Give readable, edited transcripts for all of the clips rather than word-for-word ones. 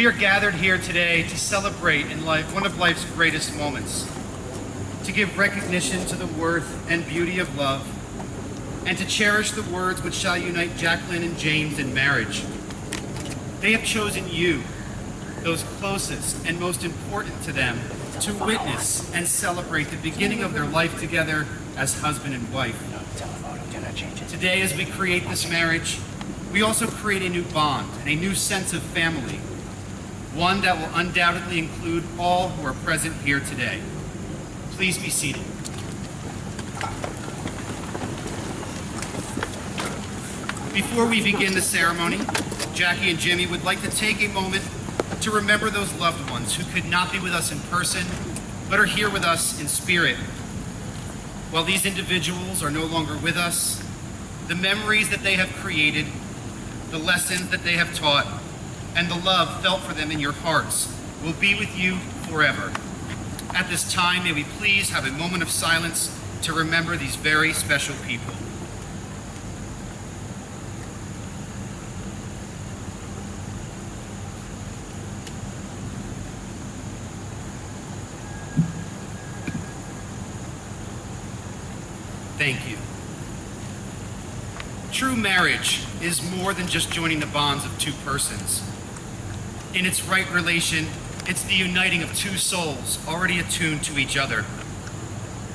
We are gathered here today to celebrate in life one of life's greatest moments, to give recognition to the worth and beauty of love, and to cherish the words which shall unite Jacqueline and James in marriage. They have chosen you, those closest and most important to them, to witness and celebrate the beginning of their life together as husband and wife. Today, as we create this marriage, we also create a new bond and a new sense of family, one that will undoubtedly include all who are present here today. Please be seated. Before we begin the ceremony, Jackie and Jimmy would like to take a moment to remember those loved ones who could not be with us in person, but are here with us in spirit. While these individuals are no longer with us, the memories that they have created, the lessons that they have taught, and the love felt for them in your hearts will be with you forever. At this time, may we please have a moment of silence to remember these very special people. Thank you. True marriage is more than just joining the bonds of two persons. In its right relation, it's the uniting of two souls already attuned to each other.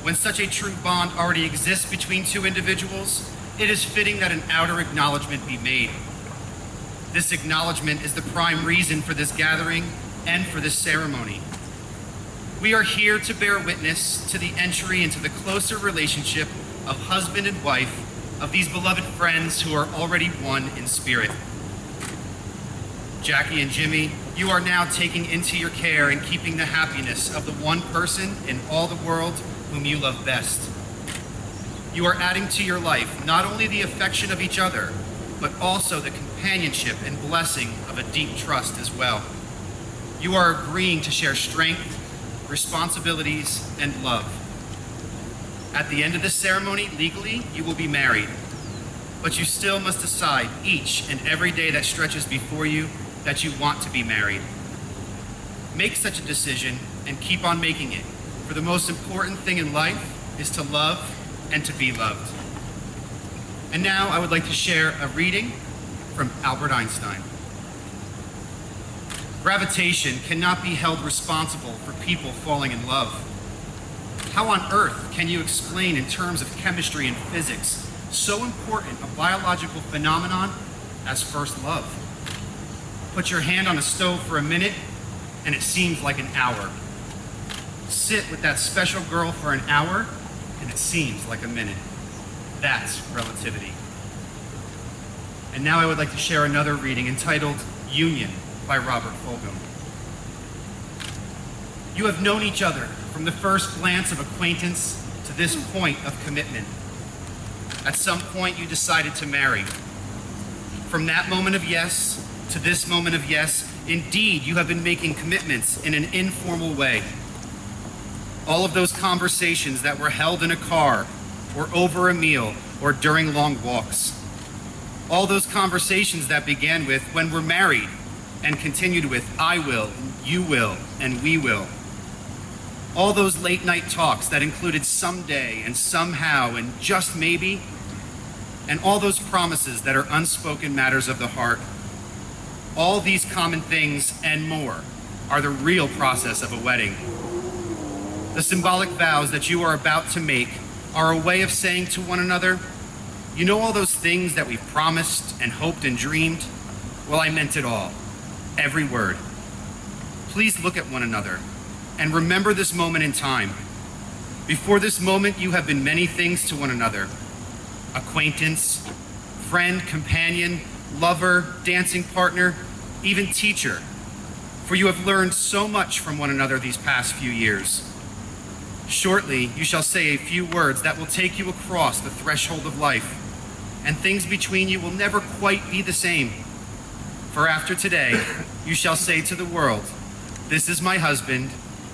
When such a true bond already exists between two individuals, it is fitting that an outer acknowledgement be made. This acknowledgement is the prime reason for this gathering and for this ceremony. We are here to bear witness to the entry into the closer relationship of husband and wife of these beloved friends who are already one in spirit. Jackie and Jimmy, you are now taking into your care and keeping the happiness of the one person in all the world whom you love best. You are adding to your life not only the affection of each other, but also the companionship and blessing of a deep trust as well. You are agreeing to share strength, responsibilities, and love. At the end of this ceremony, legally, you will be married, but you still must decide each and every day that stretches before you that you want to be married. Make such a decision and keep on making it, for the most important thing in life is to love and to be loved. And now I would like to share a reading from Albert Einstein. Gravitation cannot be held responsible for people falling in love. How on earth can you explain in terms of chemistry and physics so important a biological phenomenon as first love? Put your hand on a stove for a minute and it seems like an hour. Sit with that special girl for an hour and it seems like a minute. That's relativity. And now I would like to share another reading entitled Union by Robert Fulghum. You have known each other from the first glance of acquaintance to this point of commitment. At some point you decided to marry. From that moment of yes to this moment of yes, indeed you have been making commitments in an informal way. All of those conversations that were held in a car or over a meal or during long walks. All those conversations that began with when we're married and continued with I will, you will, and we will. All those late night talks that included someday and somehow and just maybe, and all those promises that are unspoken matters of the heart. All these common things and more are the real process of a wedding. The symbolic vows that you are about to make are a way of saying to one another, you know all those things that we've promised and hoped and dreamed? Well, I meant it all, every word. Please look at one another and remember this moment in time. Before this moment, you have been many things to one another. Acquaintance, friend, companion, lover, dancing partner, even teacher. For you have learned so much from one another these past few years. Shortly, you shall say a few words that will take you across the threshold of life, and things between you will never quite be the same. For after today, you shall say to the world, this is my husband,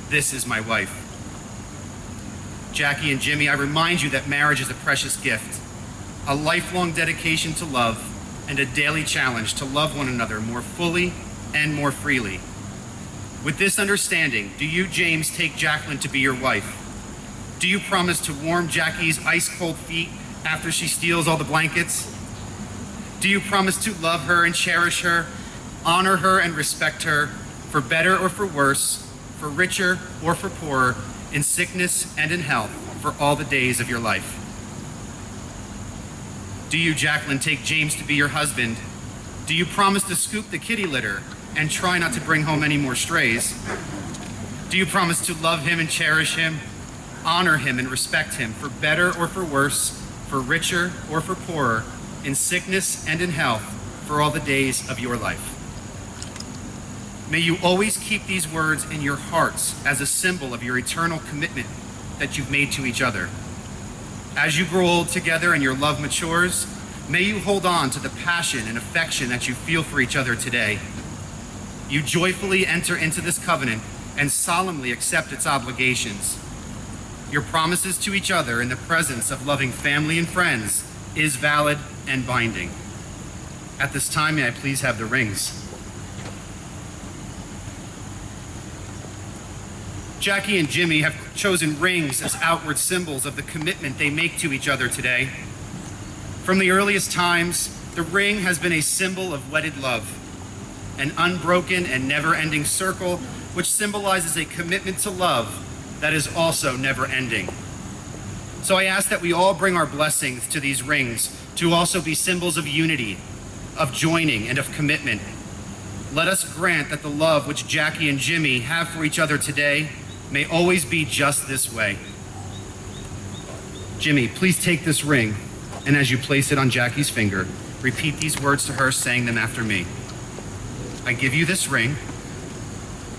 this is my wife. Jackie and Jimmy, I remind you that marriage is a precious gift, a lifelong dedication to love, and a daily challenge to love one another more fully and more freely. With this understanding, do you, James, take Jacqueline to be your wife? Do you promise to warm Jackie's ice-cold feet after she steals all the blankets? Do you promise to love her and cherish her, honor her and respect her, for better or for worse, for richer or for poorer, in sickness and in health, for all the days of your life? Do you, Jacqueline, take James to be your husband? Do you promise to scoop the kitty litter and try not to bring home any more strays? Do you promise to love him and cherish him, honor him and respect him, for better or for worse, for richer or for poorer, in sickness and in health, for all the days of your life? May you always keep these words in your hearts as a symbol of your eternal commitment that you've made to each other. As you grow old together and your love matures, may you hold on to the passion and affection that you feel for each other today. You joyfully enter into this covenant and solemnly accept its obligations. Your promises to each other in the presence of loving family and friends is valid and binding. At this time, may I please have the rings? Jackie and Jimmy have chosen rings as outward symbols of the commitment they make to each other today. From the earliest times, the ring has been a symbol of wedded love, an unbroken and never-ending circle which symbolizes a commitment to love that is also never-ending. So I ask that we all bring our blessings to these rings to also be symbols of unity, of joining, and of commitment. Let us grant that the love which Jackie and Jimmy have for each other today may always be just this way. Jimmy, please take this ring, and as you place it on Jackie's finger, repeat these words to her, saying them after me. I give you this ring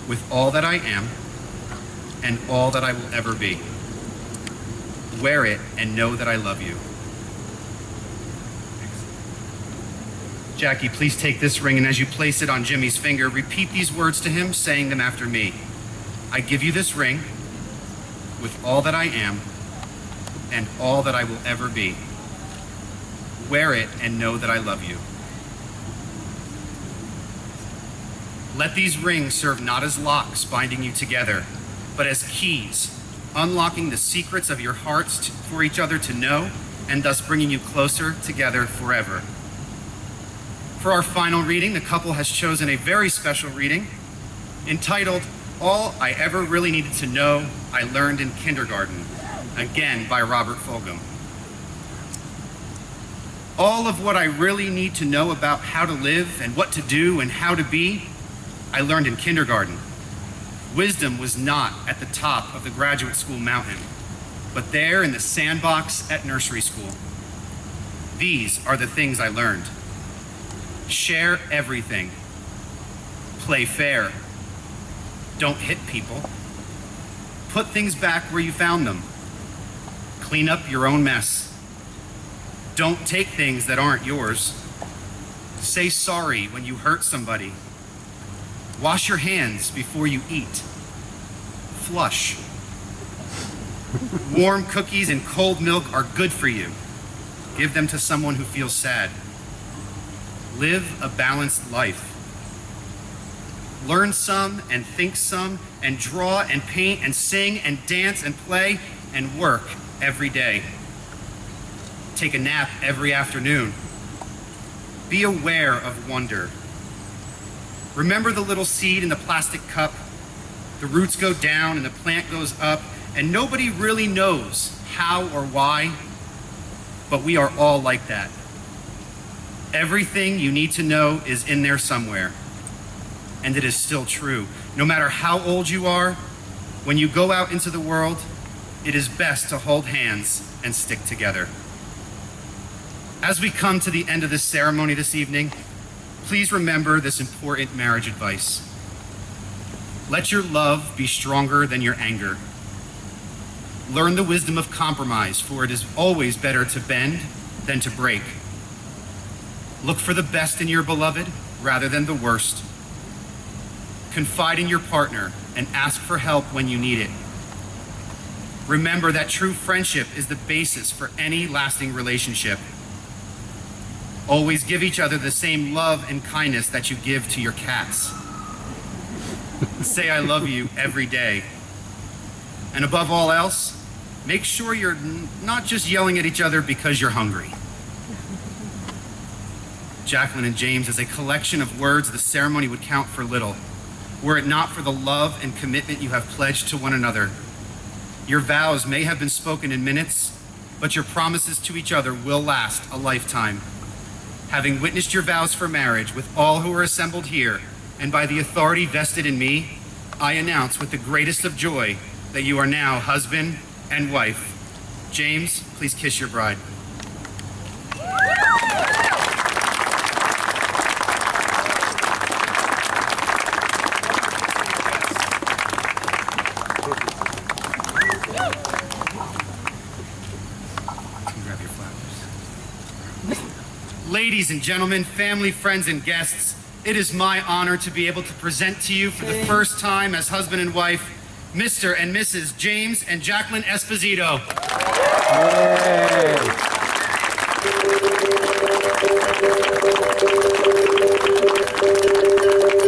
with all that I am and all that I will ever be. Wear it and know that I love you. Jackie, please take this ring, and as you place it on Jimmy's finger, repeat these words to him, saying them after me. I give you this ring with all that I am and all that I will ever be. Wear it and know that I love you. Let these rings serve not as locks binding you together, but as keys, unlocking the secrets of your hearts for each other to know, and thus bringing you closer together forever. For our final reading, the couple has chosen a very special reading entitled, All I Ever Really Needed to Know I Learned in Kindergarten, again by Robert Fulghum. All of what I really need to know about how to live and what to do and how to be, I learned in kindergarten. Wisdom was not at the top of the graduate school mountain, but there in the sandbox at nursery school. These are the things I learned. Share everything. Play fair. Don't hit people. Put things back where you found them. Clean up your own mess. Don't take things that aren't yours. Say sorry when you hurt somebody. Wash your hands before you eat. Flush. Warm cookies and cold milk are good for you. Give them to someone who feels sad. Live a balanced life. Learn some and think some and draw and paint and sing and dance and play and work every day. Take a nap every afternoon. Be aware of wonder. Remember the little seed in the plastic cup? The roots go down and the plant goes up, and nobody really knows how or why, but we are all like that. Everything you need to know is in there somewhere, and it is still true. No matter how old you are, when you go out into the world, it is best to hold hands and stick together. As we come to the end of this ceremony this evening, please remember this important marriage advice. Let your love be stronger than your anger. Learn the wisdom of compromise, for it is always better to bend than to break. Look for the best in your beloved rather than the worst. Confide in your partner and ask for help when you need it. Remember that true friendship is the basis for any lasting relationship. Always give each other the same love and kindness that you give to your cats. Say I love you every day. And above all else, make sure you're not just yelling at each other because you're hungry. Jacqueline and James, as a collection of words, the ceremony would count for little, were it not for the love and commitment you have pledged to one another. Your vows may have been spoken in minutes, but your promises to each other will last a lifetime. Having witnessed your vows for marriage with all who are assembled here, and by the authority vested in me, I announce with the greatest of joy that you are now husband and wife. James, please kiss your bride. Grab your flowers. Ladies and gentlemen, family, friends, and guests, it is my honor to be able to present to you for the first time as husband and wife, Mr. and Mrs. James and Jacqueline Esposito. Yay.